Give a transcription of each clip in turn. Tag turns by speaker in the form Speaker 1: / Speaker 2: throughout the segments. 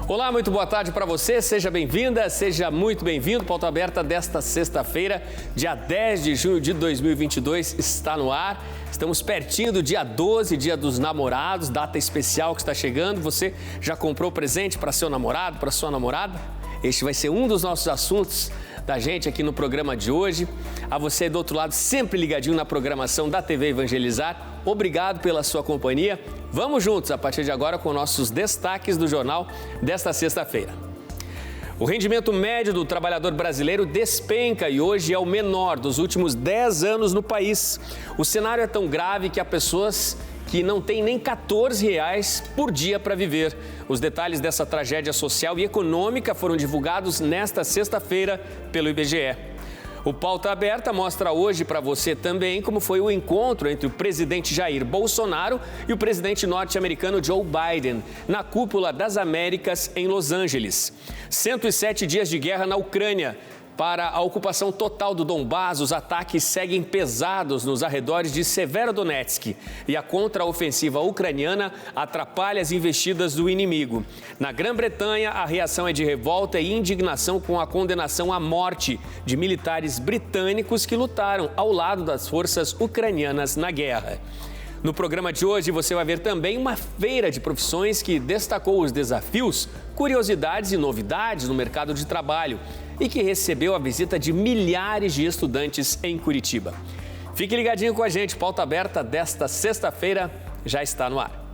Speaker 1: Olá, muito boa tarde para você, seja bem-vinda, seja muito bem-vindo. Pauta Aberta desta sexta-feira, dia 10 de junho de 2022, está no ar. Estamos pertinho do dia 12, dia dos namorados, data especial que está chegando. Você já comprou presente para seu namorado, para sua namorada? Este vai ser um dos nossos assuntos da gente aqui no programa de hoje. A você do outro lado, sempre ligadinho na programação da TV Evangelizar. Obrigado pela sua companhia. Vamos juntos a partir de agora com nossos destaques do jornal desta sexta-feira. O rendimento médio do trabalhador brasileiro despenca e hoje é o menor dos últimos 10 anos no país. O cenário é tão grave que há pessoas que não têm nem R$14 por dia para viver. Os detalhes dessa tragédia social e econômica foram divulgados nesta sexta-feira pelo IBGE. O Pauta Aberta mostra hoje para você também como foi o encontro entre o presidente Jair Bolsonaro e o presidente norte-americano Joe Biden na Cúpula das Américas em Los Angeles. 107 dias de guerra na Ucrânia. Para a ocupação total do Donbás, os ataques seguem pesados nos arredores de Severodonetsk e a contraofensiva ucraniana atrapalha as investidas do inimigo. Na Grã-Bretanha, a reação é de revolta e indignação com a condenação à morte de militares britânicos que lutaram ao lado das forças ucranianas na guerra. No programa de hoje, você vai ver também uma feira de profissões que destacou os desafios, curiosidades e novidades no mercado de trabalho e que recebeu a visita de milhares de estudantes em Curitiba. Fique ligadinho com a gente, Pauta Aberta desta sexta-feira já está no ar.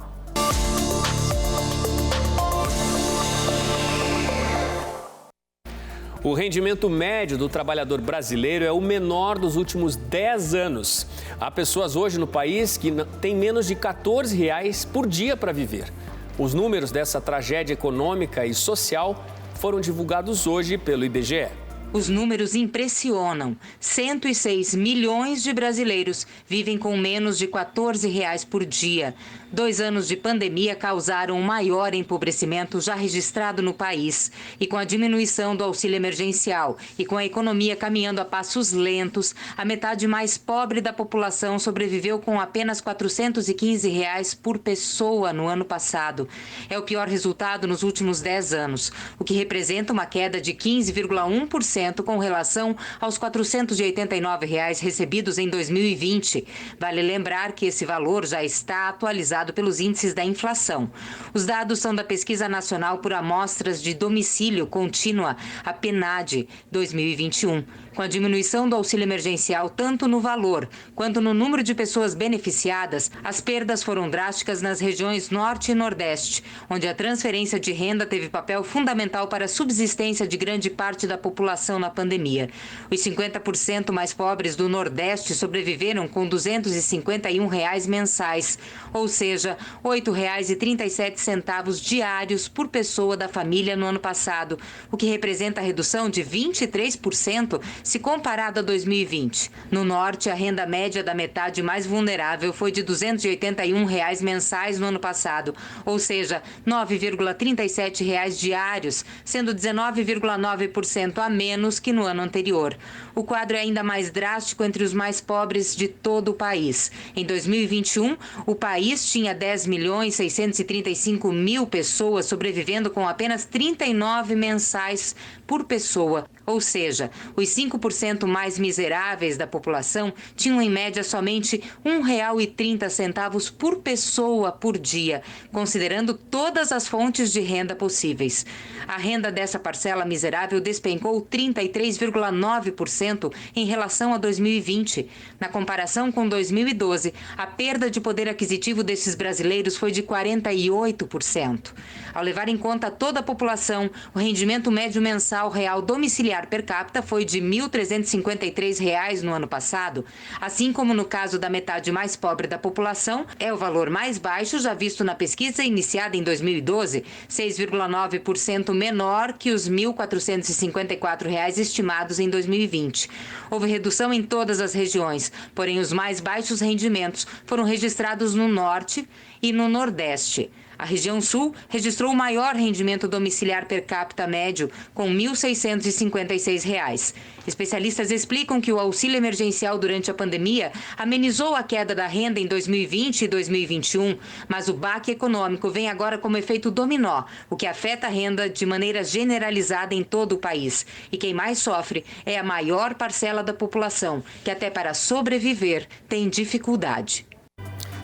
Speaker 1: O rendimento médio do trabalhador brasileiro é o menor dos últimos 10 anos. Há pessoas hoje no país que têm menos de R$14 por dia para viver. Os números dessa tragédia econômica e social foram divulgados hoje pelo IBGE.
Speaker 2: Os números impressionam. 106 milhões de brasileiros vivem com menos de R$14 por dia. 2 anos de pandemia causaram o maior empobrecimento já registrado no país. E com a diminuição do auxílio emergencial e com a economia caminhando a passos lentos, a metade mais pobre da população sobreviveu com apenas R$415 por pessoa no ano passado. É o pior resultado nos últimos 10 anos, o que representa uma queda de 15,1% com relação aos R$489 recebidos em 2020. Vale lembrar que esse valor já está atualizado pelos índices da inflação. Os dados são da Pesquisa Nacional por Amostras de Domicílio Contínua, a PNAD, 2021. Com a diminuição do auxílio emergencial tanto no valor quanto no número de pessoas beneficiadas, as perdas foram drásticas nas regiões Norte e Nordeste, onde a transferência de renda teve papel fundamental para a subsistência de grande parte da população na pandemia. Os 50% mais pobres do Nordeste sobreviveram com R$251 mensais, ou seja, R$8,37 diários por pessoa da família no ano passado, o que representa a redução de 23% se comparado a 2020. No Norte, a renda média da metade mais vulnerável foi de R$281 mensais no ano passado, ou seja, R$9,37 diários, sendo 19,9% a menos que no ano anterior. O quadro é ainda mais drástico entre os mais pobres de todo o país. Em 2021, o país tinha 10.635.000 pessoas sobrevivendo com apenas 39 mensais por pessoa, ou seja, os 5% mais miseráveis da população tinham em média somente R$1,30 por pessoa por dia, considerando todas as fontes de renda possíveis. A renda dessa parcela miserável despencou 33,9% em relação a 2020. Na comparação com 2012, a perda de poder aquisitivo desses brasileiros foi de 48%. Ao levar em conta toda a população, o rendimento médio mensal real domiciliar per capita foi de R$1.353 no ano passado. Assim como no caso da metade mais pobre da população, é o valor mais baixo já visto na pesquisa iniciada em 2012, 6,9% menor que os R$1.454 estimados em 2020. Houve redução em todas as regiões, porém os mais baixos rendimentos foram registrados no Norte e no Nordeste. A região sul registrou o maior rendimento domiciliar per capita médio, com R$ 1.656. Especialistas explicam que o auxílio emergencial durante a pandemia amenizou a queda da renda em 2020 e 2021, mas o baque econômico vem agora como efeito dominó, o que afeta a renda de maneira generalizada em todo o país. E quem mais sofre é a maior parcela da população, que até para sobreviver tem dificuldade.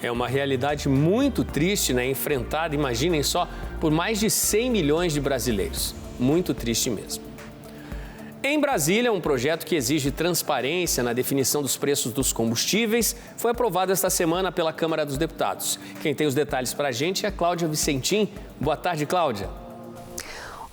Speaker 1: É uma realidade muito triste, né? Enfrentada, imaginem só, por mais de 100 milhões de brasileiros. Muito triste mesmo. Em Brasília, um projeto que exige transparência na definição dos preços dos combustíveis foi aprovado esta semana pela Câmara dos Deputados. Quem tem os detalhes para a gente é a Cláudia Vicentim. Boa tarde, Cláudia.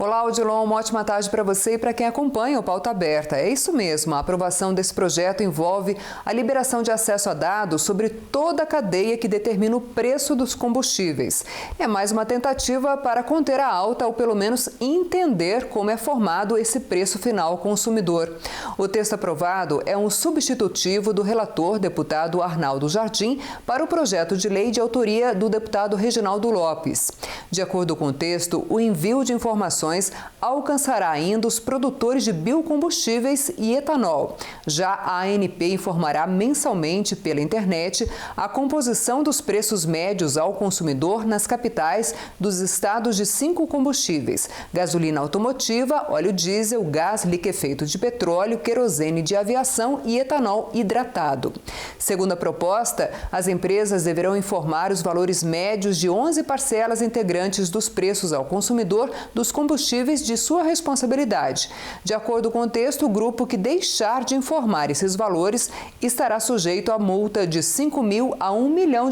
Speaker 3: Olá, Odilon, uma ótima tarde para você e para quem acompanha o Pauta Aberta. É isso mesmo, a aprovação desse projeto envolve a liberação de acesso a dados sobre toda a cadeia que determina o preço dos combustíveis. É mais uma tentativa para conter a alta ou pelo menos entender como é formado esse preço final ao consumidor. O texto aprovado é um substitutivo do relator, deputado Arnaldo Jardim, para o projeto de lei de autoria do deputado Reginaldo Lopes. De acordo com o texto, o envio de informações alcançará ainda os produtores de biocombustíveis e etanol. Já a ANP informará mensalmente pela internet a composição dos preços médios ao consumidor nas capitais dos estados de 5 combustíveis: gasolina automotiva, óleo diesel, gás liquefeito de petróleo, querosene de aviação e etanol hidratado. Segundo a proposta, as empresas deverão informar os valores médios de 11 parcelas integrantes dos preços ao consumidor dos combustíveis de sua responsabilidade. De acordo com o texto, o grupo que deixar de informar esses valores estará sujeito a multa de R$ 5.000 a R$ 1 milhão.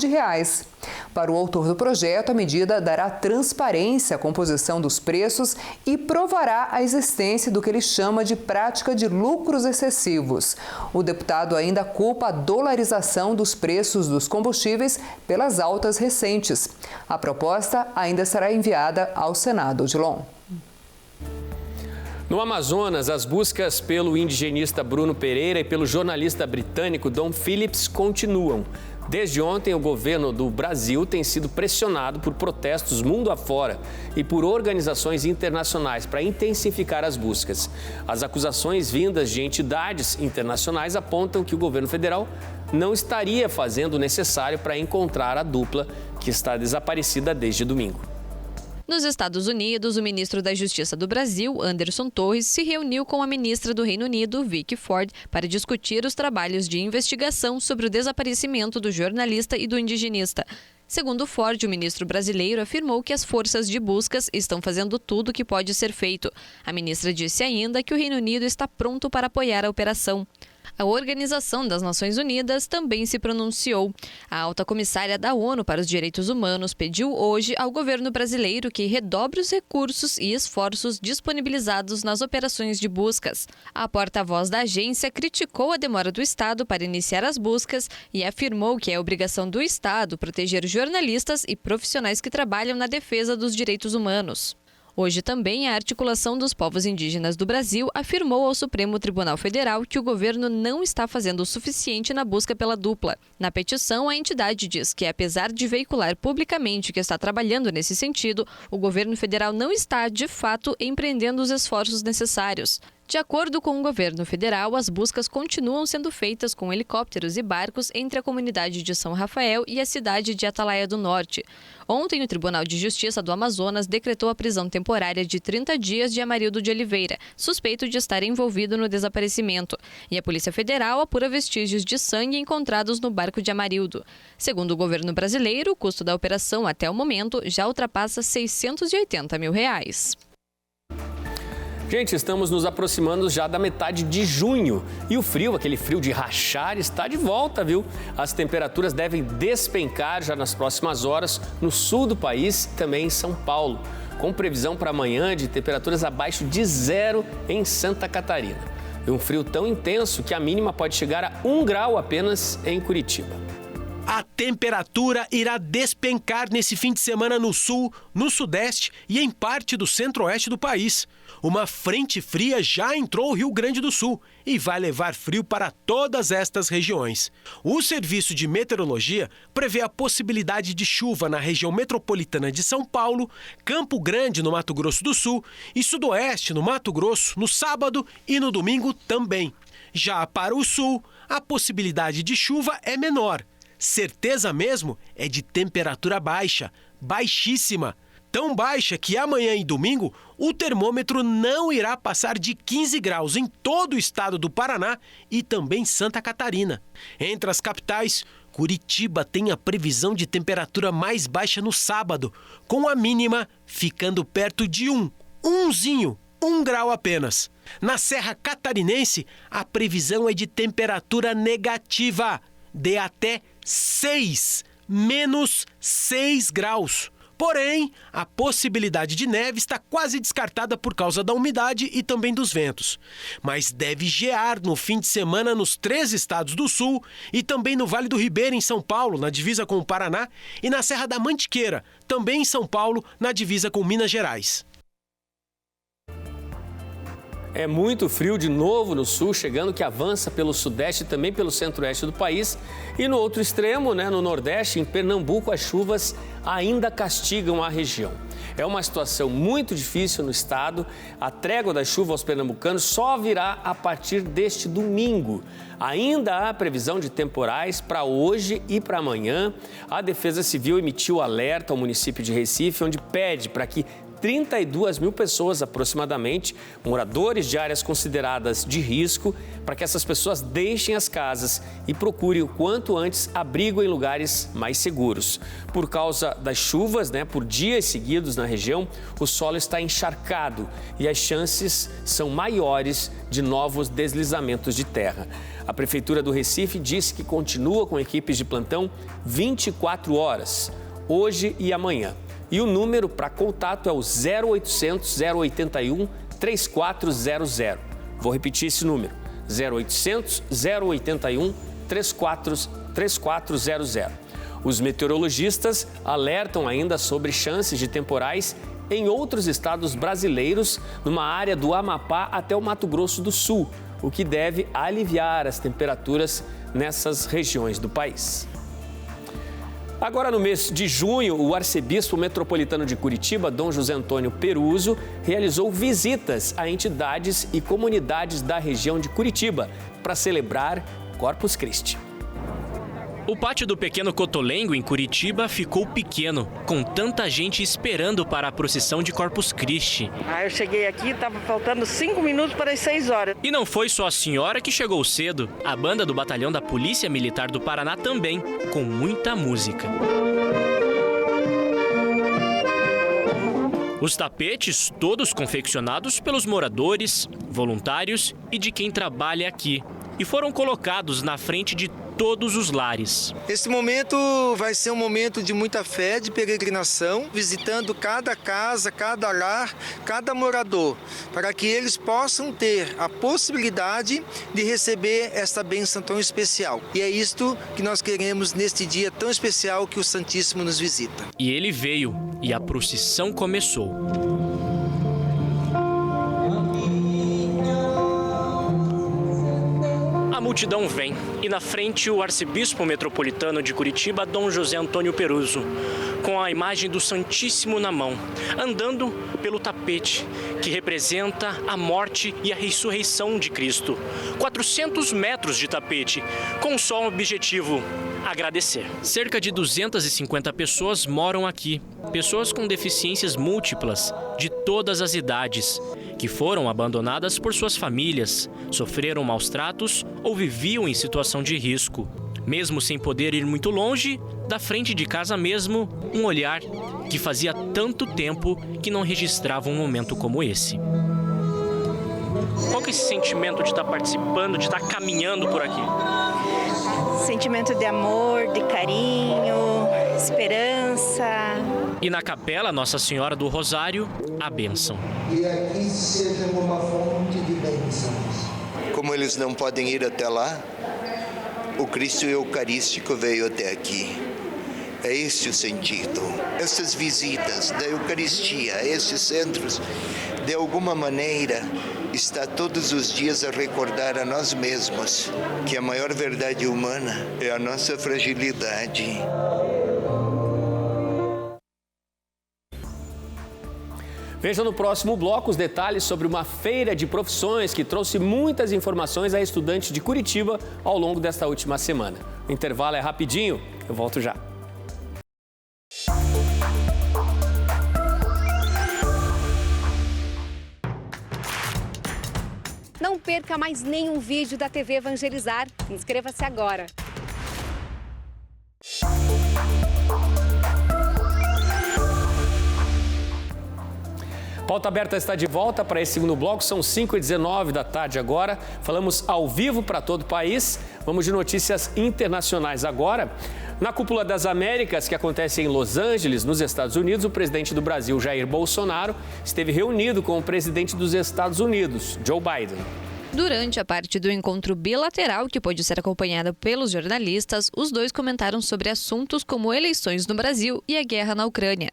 Speaker 3: Para o autor do projeto, a medida dará transparência à composição dos preços e provará a existência do que ele chama de prática de lucros excessivos. O deputado ainda culpa a dolarização dos preços dos combustíveis pelas altas recentes. A proposta ainda será enviada ao Senado, Odilon.
Speaker 1: No Amazonas, as buscas pelo indigenista Bruno Pereira e pelo jornalista britânico Dom Phillips continuam. Desde ontem, o governo do Brasil tem sido pressionado por protestos mundo afora e por organizações internacionais para intensificar as buscas. As acusações vindas de entidades internacionais apontam que o governo federal não estaria fazendo o necessário para encontrar a dupla que está desaparecida desde domingo.
Speaker 4: Nos Estados Unidos, o ministro da Justiça do Brasil, Anderson Torres, se reuniu com a ministra do Reino Unido, Vicky Ford, para discutir os trabalhos de investigação sobre o desaparecimento do jornalista e do indigenista. Segundo Ford, o ministro brasileiro afirmou que as forças de buscas estão fazendo tudo o que pode ser feito. A ministra disse ainda que o Reino Unido está pronto para apoiar a operação. A Organização das Nações Unidas também se pronunciou. A alta comissária da ONU para os Direitos Humanos pediu hoje ao governo brasileiro que redobre os recursos e esforços disponibilizados nas operações de buscas. A porta-voz da agência criticou a demora do Estado para iniciar as buscas e afirmou que é obrigação do Estado proteger jornalistas e profissionais que trabalham na defesa dos direitos humanos. Hoje também a Articulação dos Povos Indígenas do Brasil afirmou ao Supremo Tribunal Federal que o governo não está fazendo o suficiente na busca pela dupla. Na petição, a entidade diz que, apesar de veicular publicamente que está trabalhando nesse sentido, o governo federal não está, de fato, empreendendo os esforços necessários. De acordo com o governo federal, as buscas continuam sendo feitas com helicópteros e barcos entre a comunidade de São Rafael e a cidade de Atalaia do Norte. Ontem, o Tribunal de Justiça do Amazonas decretou a prisão temporária de 30 dias de Amarildo de Oliveira, suspeito de estar envolvido no desaparecimento. E a Polícia Federal apura vestígios de sangue encontrados no barco de Amarildo. Segundo o governo brasileiro, o custo da operação até o momento já ultrapassa R$ 680 mil.
Speaker 1: Gente, estamos nos aproximando já da metade de junho e o frio, aquele frio de rachar, está de volta, viu? As temperaturas devem despencar já nas próximas horas no sul do país e também em São Paulo, com previsão para amanhã de temperaturas abaixo de 0 em Santa Catarina. E um frio tão intenso que a mínima pode chegar a 1 grau apenas em Curitiba.
Speaker 5: A temperatura irá despencar nesse fim de semana no sul, no sudeste e em parte do centro-oeste do país. Uma frente fria já entrou no Rio Grande do Sul e vai levar frio para todas estas regiões. O Serviço de Meteorologia prevê a possibilidade de chuva na região metropolitana de São Paulo, Campo Grande, no Mato Grosso do Sul, e Sudoeste, no Mato Grosso, no sábado e no domingo também. Já para o sul, a possibilidade de chuva é menor. Certeza mesmo é de temperatura baixa, baixíssima. Tão baixa que amanhã e domingo o termômetro não irá passar de 15 graus em todo o estado do Paraná e também Santa Catarina. Entre as capitais, Curitiba tem a previsão de temperatura mais baixa no sábado, com a mínima ficando perto de 1 grau apenas. Na Serra Catarinense, a previsão é de temperatura negativa, de até menos 6 graus. Porém, a possibilidade de neve está quase descartada por causa da umidade e também dos ventos. Mas deve gear no fim de semana nos 3 estados do sul e também no Vale do Ribeira, em São Paulo, na divisa com o Paraná, e na Serra da Mantiqueira, também em São Paulo, na divisa com Minas Gerais.
Speaker 1: É muito frio de novo no sul, chegando que avança pelo sudeste e também pelo centro-oeste do país. E no outro extremo, no nordeste, em Pernambuco, as chuvas ainda castigam a região. É uma situação muito difícil no estado. A trégua da chuva aos pernambucanos só virá a partir deste domingo. Ainda há previsão de temporais para hoje e para amanhã. A Defesa Civil emitiu alerta ao município de Recife, onde pede para que 32 mil pessoas aproximadamente, moradores de áreas consideradas de risco, para que essas pessoas deixem as casas e procurem o quanto antes abrigo em lugares mais seguros. Por causa das chuvas, por dias seguidos na região, o solo está encharcado e as chances são maiores de novos deslizamentos de terra. A Prefeitura do Recife disse que continua com equipes de plantão 24 horas, hoje e amanhã. E o número para contato é o 0800 081 3400. Vou repetir esse número, 0800 081 3400. Os meteorologistas alertam ainda sobre chances de temporais em outros estados brasileiros, numa área do Amapá até o Mato Grosso do Sul, o que deve aliviar as temperaturas nessas regiões do país. Agora, no mês de junho, o arcebispo metropolitano de Curitiba, Dom José Antônio Peruso, realizou visitas a entidades e comunidades da região de Curitiba para celebrar Corpus Christi.
Speaker 6: O pátio do Pequeno Cotolengo, em Curitiba, ficou pequeno, com tanta gente esperando para a procissão de Corpus Christi.
Speaker 7: Eu cheguei aqui, estava faltando 5 minutos para as 6 horas.
Speaker 6: E não foi só a senhora que chegou cedo. A banda do Batalhão da Polícia Militar do Paraná também, com muita música. Os tapetes, todos confeccionados pelos moradores, voluntários e de quem trabalha aqui, e foram colocados na frente de todos os lares.
Speaker 8: Esse momento vai ser um momento de muita fé, de peregrinação, visitando cada casa, cada lar, cada morador, para que eles possam ter a possibilidade de receber esta bênção tão especial. E é isto que nós queremos neste dia tão especial que o Santíssimo nos visita.
Speaker 6: E ele veio e a procissão começou. A multidão vem e na frente o arcebispo metropolitano de Curitiba, Dom José Antônio Peruso, com a imagem do Santíssimo na mão, andando pelo tapete que representa a morte e a ressurreição de Cristo. 400 metros de tapete, com só um objetivo: agradecer. Cerca de 250 pessoas moram aqui, pessoas com deficiências múltiplas, de todas as idades, que foram abandonadas por suas famílias, sofreram maus tratos ou viviam em situação de risco. Mesmo sem poder ir muito longe, da frente de casa mesmo, um olhar que fazia tanto tempo que não registrava um momento como esse. Qual que é esse sentimento de estar participando, de estar caminhando por aqui?
Speaker 9: Sentimento de amor, de carinho, esperança.
Speaker 6: E na capela Nossa Senhora do Rosário, a bênção.
Speaker 10: E aqui seja uma fonte de bênçãos.
Speaker 8: Como eles não podem ir até lá,
Speaker 10: o Cristo Eucarístico veio até aqui. É esse o sentido. Essas visitas da Eucaristia a esses centros, de alguma maneira, está todos os dias a recordar a nós mesmos que a maior verdade humana é a nossa fragilidade.
Speaker 1: Veja no próximo bloco os detalhes sobre uma feira de profissões que trouxe muitas informações a estudantes de Curitiba ao longo desta última semana. O intervalo é rapidinho, eu volto já.
Speaker 11: Não perca mais nenhum vídeo da TV Evangelizar. Inscreva-se agora.
Speaker 1: Pauta Aberta está de volta para esse segundo bloco, são 5h19 da tarde agora. Falamos ao vivo para todo o país. Vamos de notícias internacionais agora. Na Cúpula das Américas, que acontece em Los Angeles, nos Estados Unidos, o presidente do Brasil, Jair Bolsonaro, esteve reunido com o presidente dos Estados Unidos, Joe Biden.
Speaker 4: Durante a parte do encontro bilateral, que pôde ser acompanhada pelos jornalistas, os dois comentaram sobre assuntos como eleições no Brasil e a guerra na Ucrânia.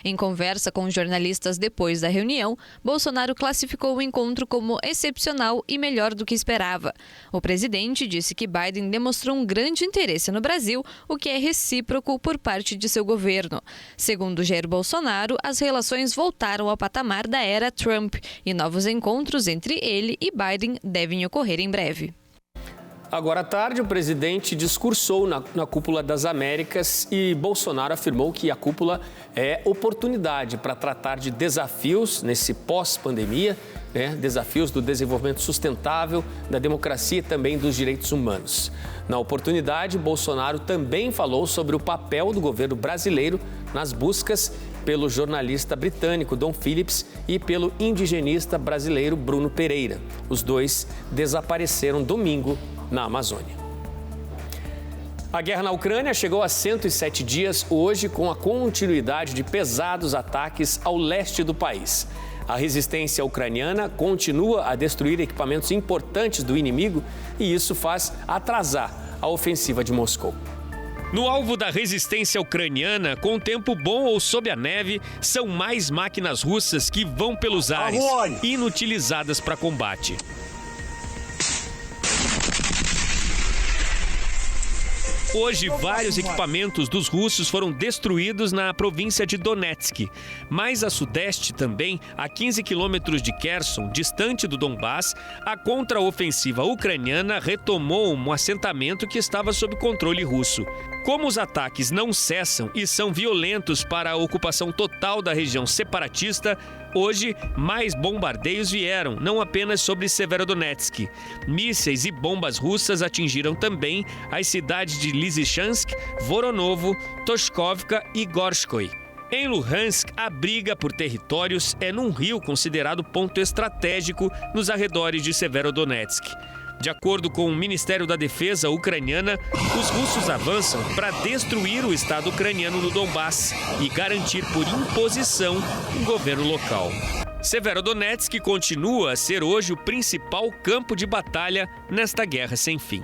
Speaker 4: Em conversa com jornalistas depois da reunião, Bolsonaro classificou o encontro como excepcional e melhor do que esperava. O presidente disse que Biden demonstrou um grande interesse no Brasil, o que é recíproco por parte de seu governo. Segundo Jair Bolsonaro, as relações voltaram ao patamar da era Trump e novos encontros entre ele e Biden devem ocorrer em breve.
Speaker 1: Agora à tarde, o presidente discursou na Cúpula das Américas e Bolsonaro afirmou que a cúpula é oportunidade para tratar de desafios nesse pós-pandemia, desafios do desenvolvimento sustentável, da democracia e também dos direitos humanos. Na oportunidade, Bolsonaro também falou sobre o papel do governo brasileiro nas buscas pelo jornalista britânico Dom Phillips e pelo indigenista brasileiro Bruno Pereira. Os dois desapareceram domingo na Amazônia. A guerra na Ucrânia chegou a 107 dias hoje, com a continuidade de pesados ataques ao leste do país. A resistência ucraniana continua a destruir equipamentos importantes do inimigo e isso faz atrasar a ofensiva de Moscou. No alvo da resistência ucraniana, com tempo bom ou sob a neve, são mais máquinas russas que vão pelos ares, inutilizadas para combate. Hoje, vários equipamentos dos russos foram destruídos na província de Donetsk. Mais a sudeste também, a 15 quilômetros de Kherson, distante do Donbás, a contraofensiva ucraniana retomou um assentamento que estava sob controle russo. Como os ataques não cessam e são violentos para a ocupação total da região separatista, hoje mais bombardeios vieram, não apenas sobre Severodonetsk. Mísseis e bombas russas atingiram também as cidades de Lysychansk, Voronovo, Toshkovka e Gorskoy. Em Luhansk, a briga por territórios é num rio considerado ponto estratégico nos arredores de Severodonetsk. De acordo com o Ministério da Defesa ucraniana, os russos avançam para destruir o Estado ucraniano no Donbás e garantir por imposição um governo local. Severodonetsk continua a ser hoje o principal campo de batalha nesta guerra sem fim.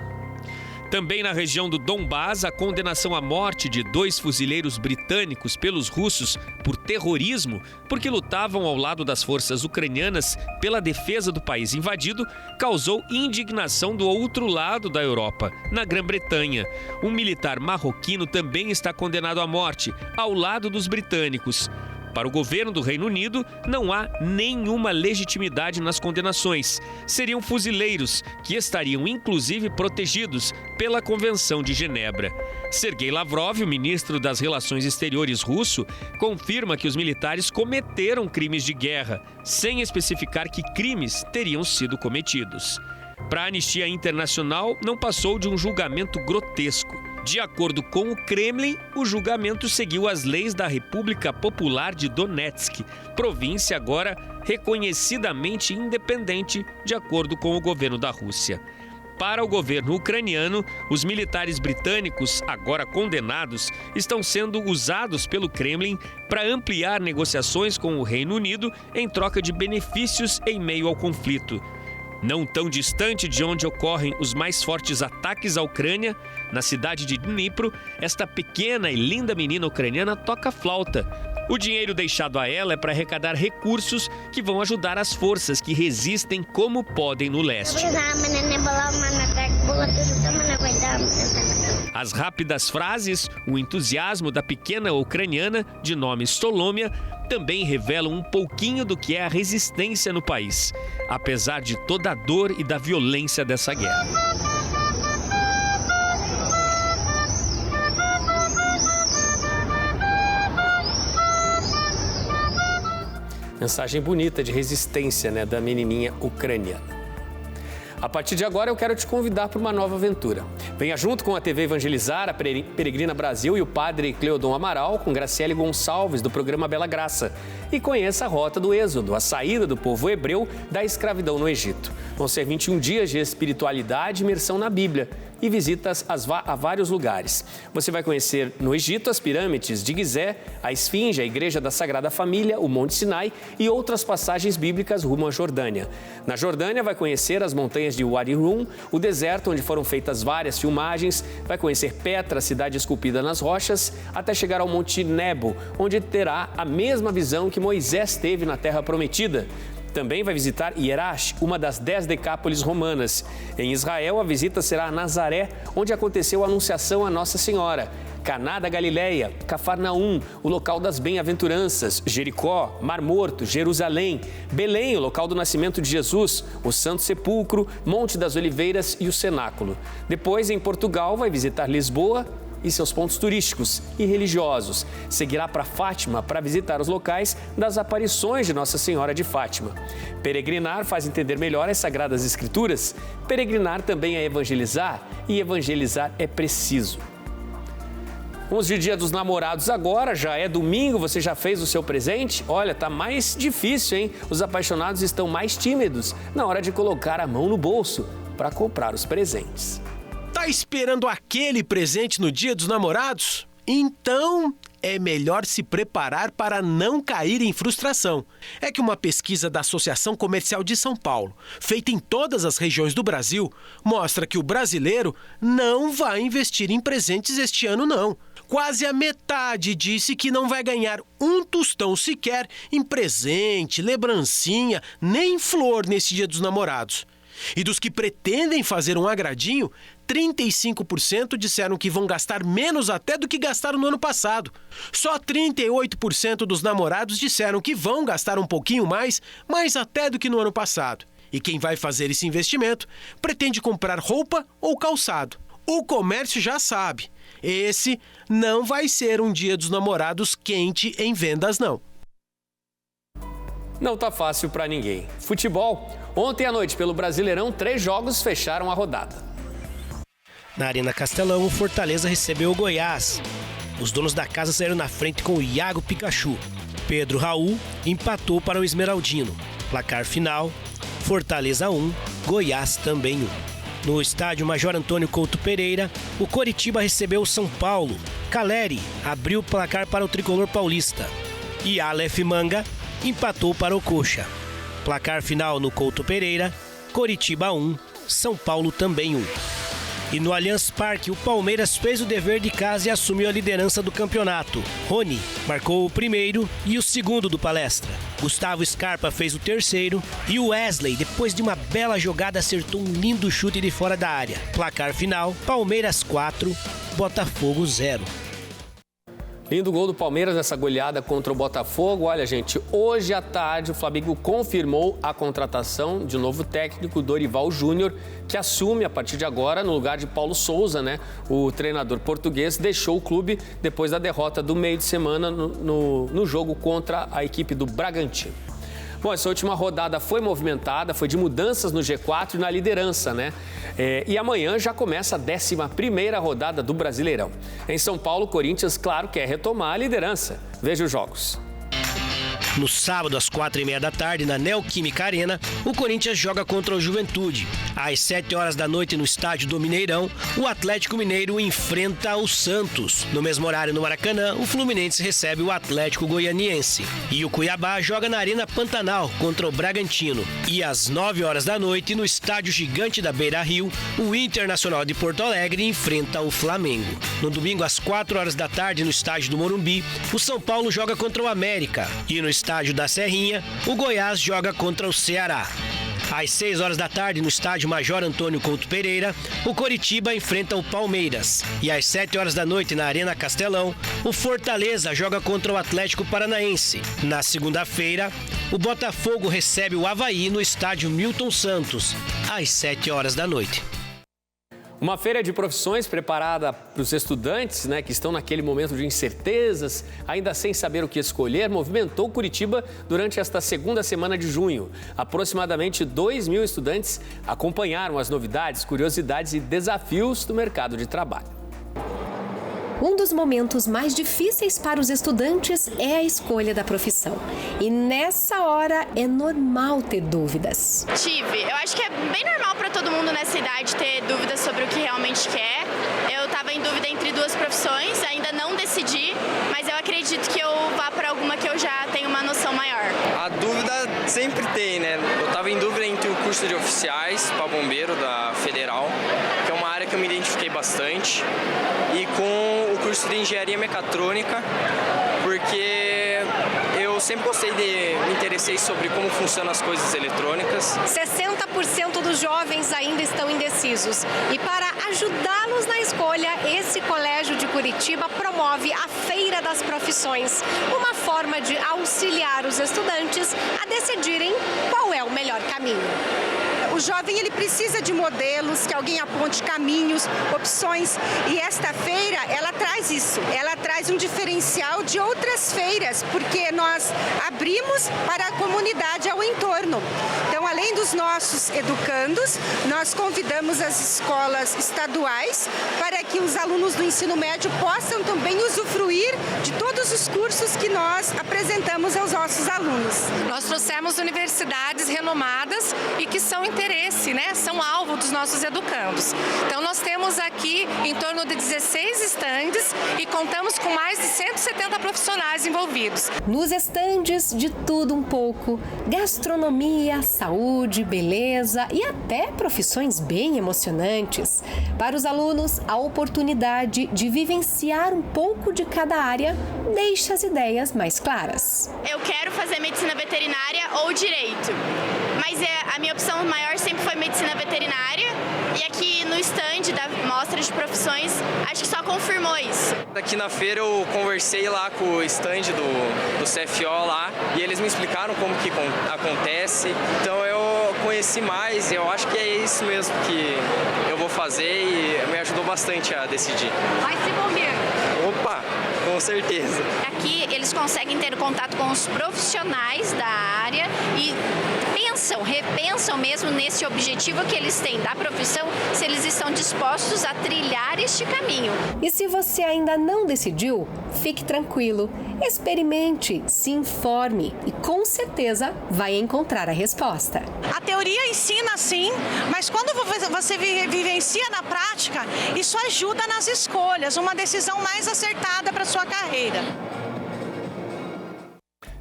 Speaker 1: Também na região do Donbás, a condenação à morte de 2 fuzileiros britânicos pelos russos por terrorismo, porque lutavam ao lado das forças ucranianas pela defesa do país invadido, causou indignação do outro lado da Europa, na Grã-Bretanha. Um militar marroquino também está condenado à morte, ao lado dos britânicos. Para o governo do Reino Unido, não há nenhuma legitimidade nas condenações. Seriam fuzileiros, que estariam inclusive protegidos pela Convenção de Genebra. Sergei Lavrov, o ministro das Relações Exteriores russo, confirma que os militares cometeram crimes de guerra, sem especificar que crimes teriam sido cometidos. Para a Anistia Internacional, não passou de um julgamento grotesco. De acordo com o Kremlin, o julgamento seguiu as leis da República Popular de Donetsk, província agora reconhecidamente independente, de acordo com o governo da Rússia. Para o governo ucraniano, os militares britânicos, agora condenados, estão sendo usados pelo Kremlin para ampliar negociações com o Reino Unido em troca de benefícios em meio ao conflito.
Speaker 12: Não tão distante de onde ocorrem os mais fortes ataques à Ucrânia, na cidade de Dnipro, esta pequena e linda menina ucraniana toca flauta. O dinheiro deixado a ela é para arrecadar recursos que vão ajudar as forças que resistem como podem no leste. As rápidas frases, o entusiasmo da pequena ucraniana, de nome Solomia, também revelam um pouquinho do que é a resistência no país, apesar de toda a dor e da violência dessa guerra.
Speaker 1: Mensagem bonita de resistência, né, da menininha ucraniana. A partir de agora, eu quero te convidar para uma nova aventura. Venha junto com a TV Evangelizar, a Peregrina Brasil e o padre Cleodon Amaral, com Graciele Gonçalves, do programa Bela Graça. E conheça a Rota do Êxodo, a saída do povo hebreu da escravidão no Egito. Vão ser 21 dias de espiritualidade e imersão na Bíblia e visitas a vários lugares. Você vai conhecer no Egito as pirâmides de Gizé, a Esfinge, a Igreja da Sagrada Família, o Monte Sinai e outras passagens bíblicas rumo à Jordânia. Na Jordânia vai conhecer as montanhas de Wadi Rum, o deserto onde foram feitas várias filmagens, vai conhecer Petra, cidade esculpida nas rochas, até chegar ao Monte Nebo, onde terá a mesma visão que Moisés teve na Terra Prometida. Também vai visitar Hierash, uma das 10 decápolis romanas. Em Israel, a visita será a Nazaré, onde aconteceu a anunciação a Nossa Senhora. Caná da Galileia, Cafarnaum, o local das bem-aventuranças, Jericó, Mar Morto, Jerusalém, Belém, o local do nascimento de Jesus, o Santo Sepulcro, Monte das Oliveiras e o Cenáculo. Depois, em Portugal, vai visitar Lisboa e seus pontos turísticos e religiosos. Seguirá para Fátima para visitar os locais das aparições de Nossa Senhora de Fátima. Peregrinar faz entender melhor as Sagradas Escrituras. Peregrinar também é evangelizar e evangelizar é preciso. Vamos de Dia dos Namorados agora, já é domingo, você já fez o seu presente? Olha, tá mais difícil, hein? Os apaixonados estão mais tímidos na hora de colocar a mão no bolso para comprar os presentes.
Speaker 5: Tá esperando aquele presente no Dia dos Namorados? Então, é melhor se preparar para não cair em frustração. É que uma pesquisa da Associação Comercial de São Paulo, feita em todas as regiões do Brasil, mostra que o brasileiro não vai investir em presentes este ano, não. Quase a metade disse que não vai ganhar um tostão sequer em presente, lembrancinha, nem flor nesse Dia dos Namorados. E dos que pretendem fazer um agradinho, 35% disseram que vão gastar menos até do que gastaram no ano passado. Só 38% dos namorados disseram que vão gastar um pouquinho mais até do que no ano passado. E quem vai fazer esse investimento pretende comprar roupa ou calçado. O comércio já sabe, esse não vai ser um Dia dos Namorados quente em vendas, não.
Speaker 1: Não tá fácil para ninguém. Futebol. Ontem à noite, pelo Brasileirão, 3 jogos fecharam a rodada.
Speaker 13: Na Arena Castelão, o Fortaleza recebeu o Goiás. Os donos da casa saíram na frente com o Iago Pikachu. Pedro Raul empatou para o Esmeraldino. Placar final, Fortaleza 1, Goiás também 1. No estádio Major Antônio Couto Pereira, o Coritiba recebeu o São Paulo. Caleri abriu o placar para o tricolor paulista. E Aleph Manga empatou para o Coxa. Placar final no Couto Pereira, Coritiba 1, São Paulo também 1. E no Allianz Parque, o Palmeiras fez o dever de casa e assumiu a liderança do campeonato. Rony marcou o primeiro e o segundo do Palestra. Gustavo Scarpa fez o terceiro e o Wesley, depois de uma bela jogada, acertou um lindo chute de fora da área. Placar final, Palmeiras 4, Botafogo 0.
Speaker 1: Lindo gol do Palmeiras nessa goleada contra o Botafogo. Olha, gente, hoje à tarde o Flamengo confirmou a contratação de novo técnico, Dorival Júnior, que assume a partir de agora no lugar de Paulo Souza, né? O treinador português deixou o clube depois da derrota do meio de semana no jogo contra a equipe do Bragantino. Bom, essa última rodada foi movimentada, foi de mudanças no G4 e na liderança, né? E amanhã já começa a 11ª rodada do Brasileirão. Em São Paulo, o Corinthians, claro, quer retomar a liderança. Veja os jogos.
Speaker 13: No sábado, às 4h30 da tarde, na Neoquímica Arena, o Corinthians joga contra o Juventude. Às 7h da noite, no estádio do Mineirão, o Atlético Mineiro enfrenta o Santos. No mesmo horário, no Maracanã, o Fluminense recebe o Atlético Goianiense. E o Cuiabá joga na Arena Pantanal contra o Bragantino. E às 9h da noite, no estádio gigante da Beira-Rio, o Internacional de Porto Alegre enfrenta o Flamengo. No domingo, às 4h da tarde, no estádio do Morumbi, o São Paulo joga contra o América. E no estádio da Serrinha, o Goiás joga contra o Ceará. Às 6h da tarde, no estádio Major Antônio Couto Pereira, o Coritiba enfrenta o Palmeiras. E às 7h da noite, na Arena Castelão, o Fortaleza joga contra o Atlético Paranaense. Na segunda-feira, o Botafogo recebe o Avaí no estádio Milton Santos, às 7h da noite.
Speaker 1: Uma feira de profissões preparada para os estudantes, que estão naquele momento de incertezas, ainda sem saber o que escolher, movimentou Curitiba durante esta segunda semana de junho. Aproximadamente 2.000 estudantes acompanharam as novidades, curiosidades e desafios do mercado de trabalho.
Speaker 14: Um dos momentos mais difíceis para os estudantes é a escolha da profissão. E nessa hora é normal ter dúvidas.
Speaker 15: Eu acho que é bem normal para todo mundo nessa idade ter dúvidas sobre o que realmente quer. Eu estava em dúvida entre duas profissões, ainda não decidi, mas eu acredito que eu vá para alguma que eu já tenho uma noção maior.
Speaker 16: A dúvida sempre tem, né? Eu estava em dúvida entre o curso de oficiais para bombeiro da Federal, que é uma área que eu me identifiquei bastante, e com o curso de engenharia mecatrônica, porque eu sempre gostei me interessei sobre como funcionam as coisas eletrônicas.
Speaker 11: 60% dos jovens ainda estão indecisos. E para ajudá-los na escolha, esse colégio de Curitiba promove a Feira das Profissões, uma forma de auxiliar os estudantes a decidirem qual é o melhor caminho.
Speaker 17: O jovem ele precisa de modelos, que alguém aponte caminhos, opções, e esta feira ela traz isso, ela traz um diferencial de outras feiras, porque nós abrimos para a comunidade ao entorno. Então, além dos nossos educandos, nós convidamos as escolas estaduais para que os alunos do ensino médio possam também usufruir de todos os cursos que nós apresentamos aos nossos alunos.
Speaker 18: Nós trouxemos universidades renomadas e que são são alvo dos nossos educandos. Então nós temos aqui em torno de 16 estandes e contamos com mais de 170 profissionais envolvidos.
Speaker 14: Nos estandes de tudo um pouco, gastronomia, saúde, beleza e até profissões bem emocionantes. Para os alunos, a oportunidade de vivenciar um pouco de cada área deixa as ideias mais claras.
Speaker 15: Eu quero fazer medicina veterinária ou direito, mas a minha opção maior sempre foi medicina veterinária, e aqui no stand da mostra de profissões, acho que só confirmou isso.
Speaker 16: Aqui na feira eu conversei lá com o stand do CFO lá, e eles me explicaram como que acontece, então eu conheci mais, e eu acho que é isso mesmo que eu vou fazer, e me ajudou bastante a decidir.
Speaker 11: Vai ser bombeiro?
Speaker 16: Opa, com certeza.
Speaker 15: Aqui eles conseguem ter contato com os profissionais da área e repensam mesmo nesse objetivo que eles têm da profissão, se eles estão dispostos a trilhar este caminho.
Speaker 14: E se você ainda não decidiu, fique tranquilo, experimente, se informe e com certeza vai encontrar a resposta.
Speaker 17: A teoria ensina sim, mas quando você vivencia na prática, isso ajuda nas escolhas, uma decisão mais acertada para sua carreira.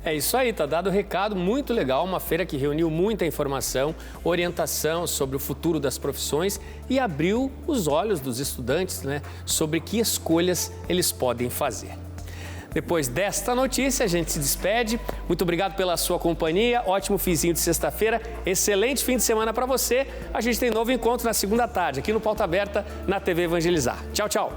Speaker 1: É isso aí, tá dado o recado, muito legal, uma feira que reuniu muita informação, orientação sobre o futuro das profissões e abriu os olhos dos estudantes, sobre que escolhas eles podem fazer. Depois desta notícia, a gente se despede. Muito obrigado pela sua companhia, ótimo finzinho de sexta-feira, excelente fim de semana para você. A gente tem novo encontro na segunda tarde, aqui no Pauta Aberta, na TV Evangelizar. Tchau, tchau.